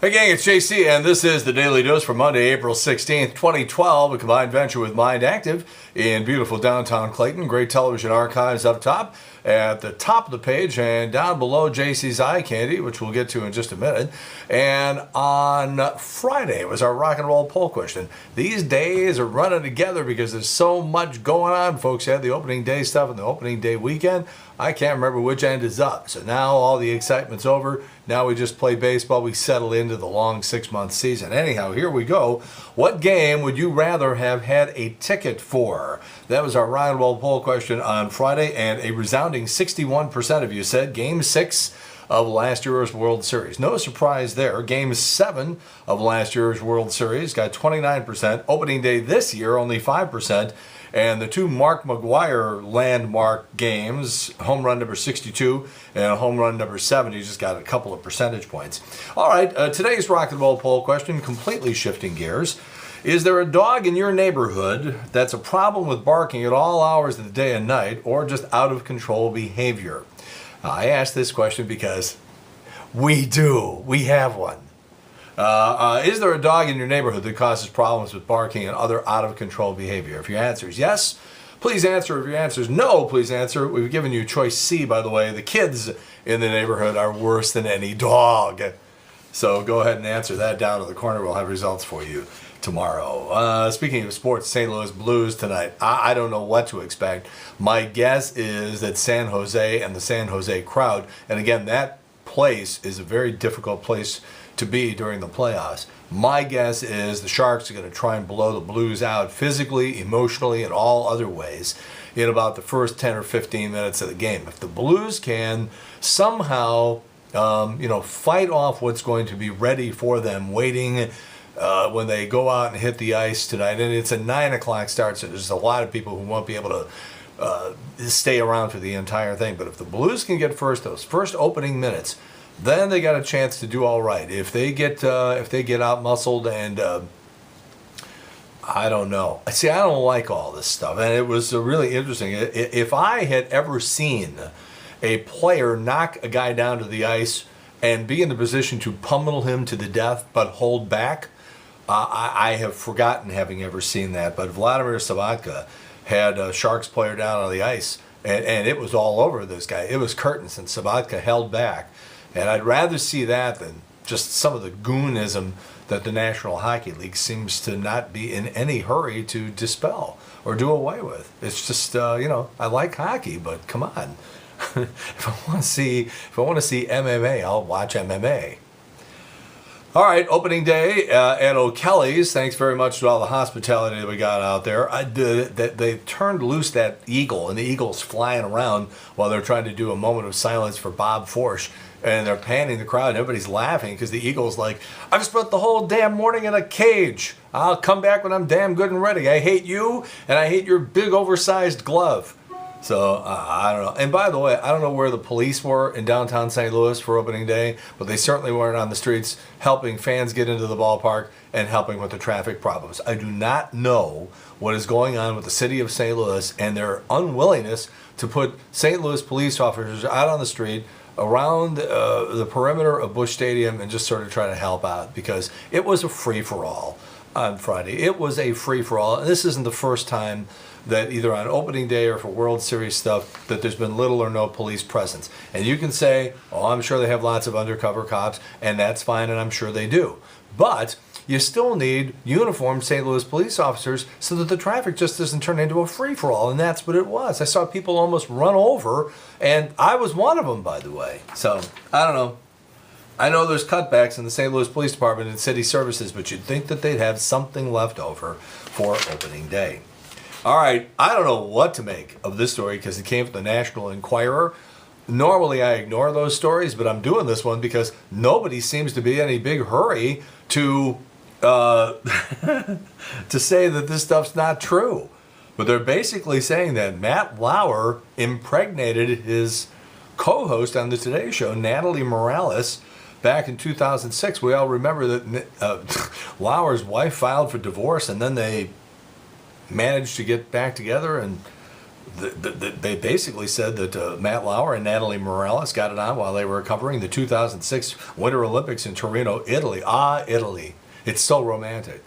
Hey gang, it's JC, and this is the Daily Dose for Monday, April 16th, 2012, a combined venture with Mind Active in beautiful downtown Clayton. Great television archives up top, at the top of the page, and down below JC's Eye Candy, which we'll get to in just a minute. And on Friday was our rock and roll poll question. These days are running together because there's so much going on, folks. You had the opening day stuff and the opening day weekend. I can't remember which end is up. So now all the excitement's over. Now we just play baseball. We settle into the long 6-month season. Anyhow, here we go. What game would you rather have had a ticket for? That was our rock and roll poll question on Friday, and a resounding 61% of you said Game 6 of last year's World Series. No surprise there. Game 7 of last year's World Series got 29%. Opening day this year, only 5%. And the two Mark McGwire landmark games, home run number 62 and home run number 70, just got a couple of percentage points. All right, today's rock and roll poll question, completely shifting gears. Is there a dog in your neighborhood that's a problem with barking at all hours of the day and night, or just out of control behavior? I ask this question because we do. We have one. Is there a dog in your neighborhood that causes problems with barking and other out-of-control behavior? If your answer is yes, please answer. If your answer is no, please answer. We've given you choice C, by the way. The kids in the neighborhood are worse than any dog. So go ahead and answer that down in the corner. We'll have results for you tomorrow. Speaking of sports, St. Louis Blues tonight. I don't know what to expect. My guess is that San Jose and the San Jose crowd, and again, that place is a very difficult place to be during the playoffs. My guess is the Sharks are going to try and blow the Blues out physically, emotionally, and all other ways in about the first 10 or 15 minutes of the game. If the Blues can somehow, fight off what's going to be ready for them, waiting when they go out and hit the ice tonight, and it's a 9 o'clock start, so there's a lot of people who won't be able to stay around for the entire thing. But if the Blues can get those first opening minutes, then they got a chance to do all right. If they get out muscled, and I don't know. See, I don't like all this stuff, and it was really interesting. If I had ever seen a player knock a guy down to the ice and be in the position to pummel him to the death but hold back, I have forgotten having ever seen that. But Vladimir Sabatka had a Sharks player down on the ice, and it was all over this guy. It was curtains, and Sabatka held back. And I'd rather see that than just some of the goonism that the National Hockey League seems to not be in any hurry to dispel or do away with. It's just, I like hockey, but come on. If I want to see MMA, I'll watch MMA. All right, opening day at O'Kelly's. Thanks very much to all the hospitality that we got out there. They turned loose that eagle, and the eagle's flying around while they're trying to do a moment of silence for Bob Forsch. And they're panning the crowd, and everybody's laughing because the eagle's like, I've spent the whole damn morning in a cage. I'll come back when I'm damn good and ready. I hate you, and I hate your big oversized glove. So, I don't know. And by the way, I don't know where the police were in downtown St. Louis for opening day, but they certainly weren't on the streets helping fans get into the ballpark and helping with the traffic problems. I do not know what is going on with the city of St. Louis and their unwillingness to put St. Louis police officers out on the street around the perimeter of Busch Stadium and just sort of try to help out, because it was a free-for-all on Friday. It was a free-for-all. And this isn't the first time that either on opening day or for World Series stuff that there's been little or no police presence. And you can say, oh, I'm sure they have lots of undercover cops, and that's fine, and I'm sure they do. But you still need uniformed St. Louis police officers so that the traffic just doesn't turn into a free-for-all, and that's what it was. I saw people almost run over, and I was one of them, by the way. So, I don't know. I know there's cutbacks in the St. Louis Police Department and city services, but you'd think that they'd have something left over for opening day. All right, I don't know what to make of this story because it came from the National Enquirer. Normally I ignore those stories, but I'm doing this one because nobody seems to be in any big hurry to to say that this stuff's not true. But they're basically saying that Matt Lauer impregnated his co-host on the Today Show, Natalie Morales, back in 2006. We all remember that Lauer's wife filed for divorce, and then they managed to get back together, and They basically said that Matt Lauer and Natalie Morales got it on while they were covering the 2006 Winter Olympics in Torino, Italy. Ah, Italy. It's so romantic.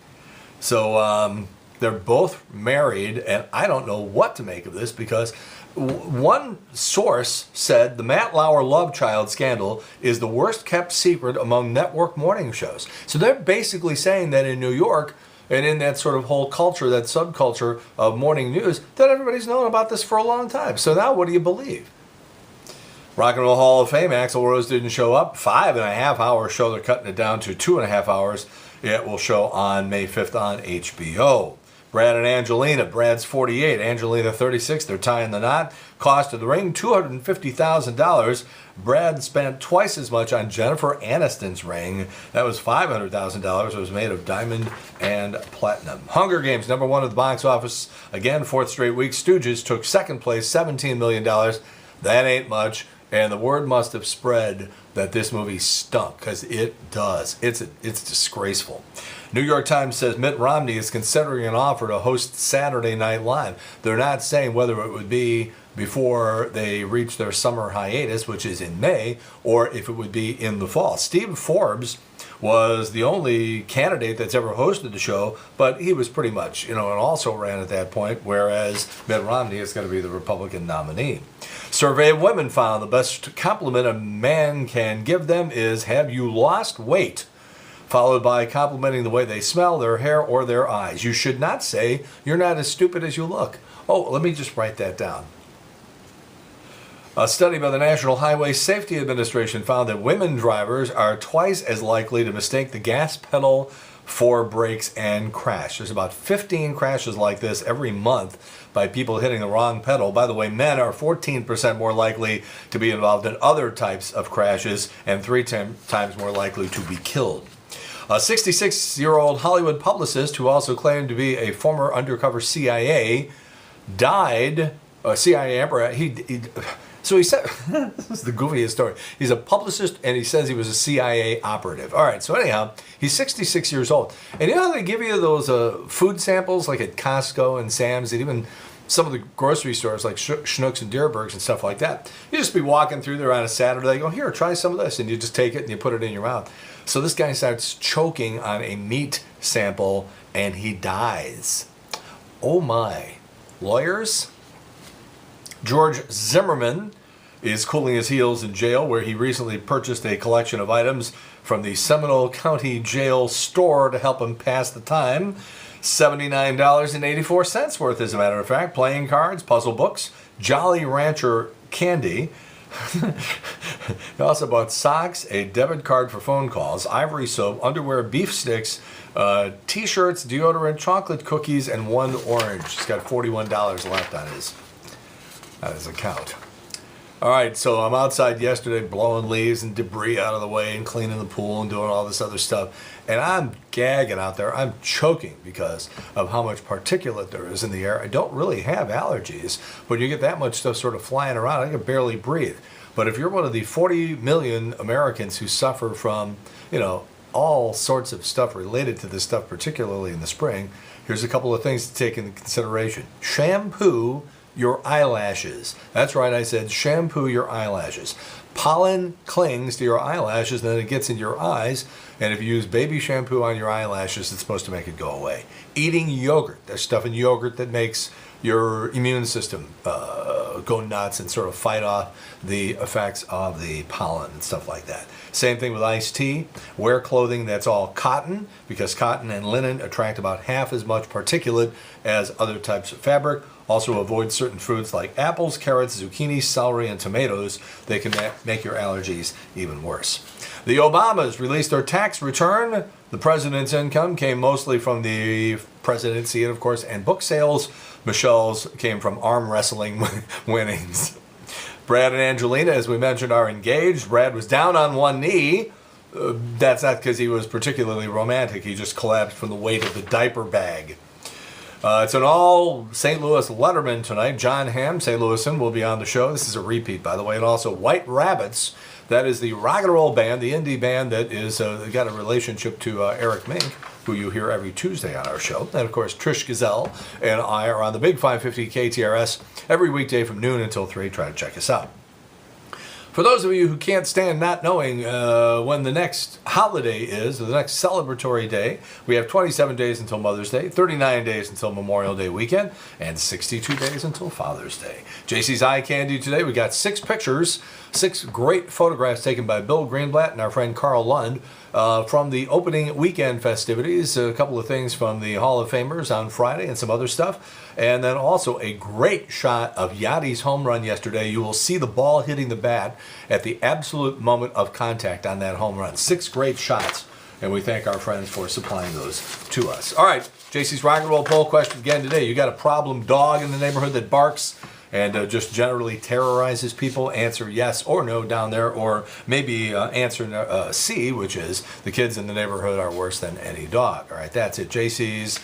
So they're both married, and I don't know what to make of this because one source said the Matt Lauer love child scandal is the worst kept secret among network morning shows. So they're basically saying that in New York, and in that sort of whole culture, that subculture of morning news, that everybody's known about this for a long time. So now what do you believe? Rock and Roll Hall of Fame, Axl Rose didn't show up. 5.5 hour show, they're cutting it down to 2.5 hours. It will show on May 5th on HBO. Brad and Angelina, Brad's 48, Angelina 36, they're tying the knot. Cost of the ring, $250,000. Brad spent twice as much on Jennifer Aniston's ring. That was $500,000. It was made of diamond and platinum. Hunger Games, number one at the box office. Again, fourth straight week. Stooges took second place, $17 million. That ain't much. And the word must have spread that this movie stunk, because it does. It's disgraceful. New York Times says Mitt Romney is considering an offer to host Saturday Night Live. They're not saying whether it would be before they reach their summer hiatus, which is in May, or if it would be in the fall. Steve Forbes was the only candidate that's ever hosted the show, but he was pretty much, and also ran at that point, whereas Mitt Romney is going to be the Republican nominee. Survey of women found the best compliment a man can give them is, have you lost weight? Followed by complimenting the way they smell, their hair, or their eyes. You should not say, you're not as stupid as you look. Oh, let me just write that down. A study by the National Highway Safety Administration found that women drivers are twice as likely to mistake the gas pedal for brakes and crash. There's about 15 crashes like this every month by people hitting the wrong pedal. By the way, men are 14% more likely to be involved in other types of crashes and 3 times more likely to be killed. A 66-year-old Hollywood publicist who also claimed to be a former undercover CIA died. CIA operative. So he said, this is the goofiest story. He's a publicist and he says he was a CIA operative. All right, so anyhow, he's 66 years old. And you know how they give you those food samples like at Costco and Sam's and even some of the grocery stores like Schnucks and Dierbergs and stuff like that? You just be walking through there on a Saturday, they go, here, try some of this. And you just take it and you put it in your mouth. So this guy starts choking on a meat sample and he dies. Oh my. Lawyers? George Zimmerman is cooling his heels in jail, where he recently purchased a collection of items from the Seminole County Jail store to help him pass the time. $79.84 worth, as a matter of fact. Playing cards, puzzle books, Jolly Rancher candy. He also bought socks, a debit card for phone calls, Ivory soap, underwear, beef sticks, T-shirts, deodorant, chocolate cookies, and 1 orange. He's got $41 left on his account. All right, so I'm outside yesterday blowing leaves and debris out of the way and cleaning the pool and doing all this other stuff. And I'm gagging out there. I'm choking because of how much particulate there is in the air. I don't really have allergies. When you get that much stuff sort of flying around, I can barely breathe. But if you're one of the 40 million Americans who suffer from, all sorts of stuff related to this stuff, particularly in the spring, here's a couple of things to take into consideration. Shampoo your eyelashes. That's right, I said shampoo your eyelashes. Pollen clings to your eyelashes, and then it gets in your eyes, and if you use baby shampoo on your eyelashes, it's supposed to make it go away. Eating yogurt. There's stuff in yogurt that makes your immune system go nuts and sort of fight off the effects of the pollen and stuff like that. Same thing with iced tea. Wear clothing that's all cotton, because cotton and linen attract about half as much particulate as other types of fabric. Also avoid certain foods like apples, carrots, zucchini, celery, and tomatoes. They can make your allergies even worse. The Obamas released their tax return. The president's income came mostly from the presidency and, of course, and book sales. Michelle's came from arm wrestling winnings. Brad and Angelina, as we mentioned, are engaged. Brad was down on one knee. That's not because he was particularly romantic. He just collapsed from the weight of the diaper bag. It's an all St. Louis Letterman tonight. John Hamm, St. Louisan, will be on the show. This is a repeat, by the way. And also White Rabbits. That is the rock and roll band, the indie band that is got a relationship to Eric Mink. who you hear every Tuesday on our show. And of course, Trish Gazelle and I are on the Big 550 KTRS every weekday from noon until 3. Try to check us out. For those of you who can't stand not knowing when the next holiday is, or the next celebratory day, we have 27 days until Mother's Day, 39 days until Memorial Day weekend, and 62 days until Father's Day. JC's Eye Candy today, we got 6 pictures, 6 great photographs taken by Bill Greenblatt and our friend Carl Lund from the opening weekend festivities, a couple of things from the Hall of Famers on Friday and some other stuff. And then also a great shot of Yadi's home run yesterday. You will see the ball hitting the bat at the absolute moment of contact on that home run. 6 great shots, and we thank our friends for supplying those to us. All right, JC's Rock and Roll poll question again today. You got a problem dog in the neighborhood that barks and just generally terrorizes people? Answer yes or no down there, or maybe answer C, which is the kids in the neighborhood are worse than any dog. All right, that's it. JC's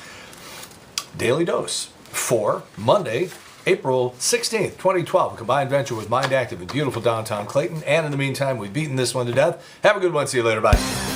Daily Dose for Monday, April 16th, 2012. A combined venture with Mind Active in beautiful downtown Clayton. And in the meantime, we've beaten this one to death. Have a good one. See you later. Bye.